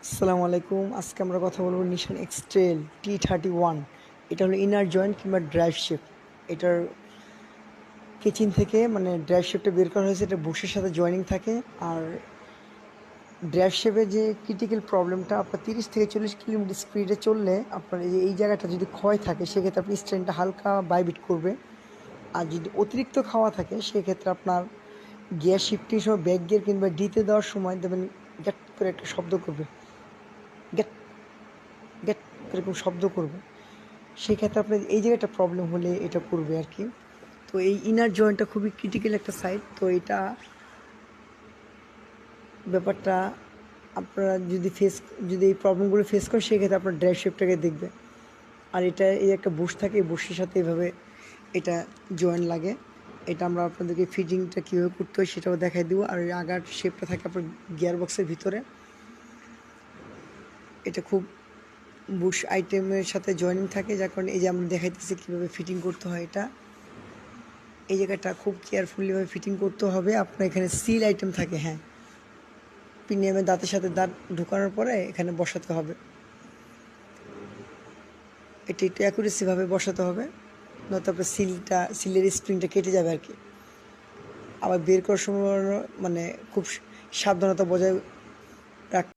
আসসালামু আলাইকুম। আজকে আমরা কথা বলবো নিশান এক্সট্রেল T31। এটা হলো ইনার জয়েন্ট কিংবা ড্রাইভ শেপ। এটার কেচিন থেকে মানে ড্রাইভ শেপটা বের করা হয়েছে, এটা বুশের সাথে জয়েনিং থাকে। আর ড্রাইভ শেপের যে ক্রিটিক্যাল প্রবলেমটা, আপনার 30 থেকে 40 কিলোমিটার স্পিডে চললে আপনার এই জায়গাটা যদি ক্ষয় থাকে সেক্ষেত্রে আপনি স্ট্রেনটা হালকা বাইবিট করবে। আর যদি অতিরিক্ত খাওয়া থাকে সেক্ষেত্রে আপনার গিয়ার শিফটিং সময় ব্যাক গিয়ার কিংবা ডিতে দেওয়ার সময় দেবেন গ্যাট করে একটা শব্দ করবে, গ্যাট গ্যাট এরকম শব্দ করবে। সেক্ষেত্রে আপনার এই জায়গাটা প্রবলেম হলে এটা করবে আর কি। তো এই ইনার জয়েন্টটা খুবই ক্রিটিক্যাল একটা সাইড। তো এটা ব্যাপারটা আপনারা যদি এই প্রবলেমগুলো ফেস করেন সেক্ষেত্রে আপনার ড্রাইভ শেপটাকে দেখবে। আর এটা এই একটা বুশ থাকে, এই বুশের সাথে এভাবে এটা জয়েন্ট লাগে। এটা আমরা আপনাদেরকে ফিটিংটা কীভাবে করতে হয় সেটাও দেখাই দেবো। আর এই আগার শেপটা থাকে আপনার গিয়ার বক্সের ভিতরে। এটা খুব বুশ আইটেমের সাথে জয়েনিং থাকে, যার কারণে এই যে আমরা দেখাইতেছি কীভাবে ফিটিং করতে হয়। এটা এই জায়গাটা খুব কেয়ারফুলিভাবে ফিটিং করতে হবে। আপনার এখানে সিল আইটেম থাকে, হ্যাঁ, প্রিমিয়ামের দাঁতের সাথে দাঁত ঢোকানোর পরে এখানে বসাতে হবে। এটি একটু অ্যাকুরেসিভাবে বসাতে হবে, নয়তো আপনার সিলের স্প্রিংটা কেটে যাবে আর কি। আবার বের করার সময় মানে খুব সাবধানতা বজায় রাখতে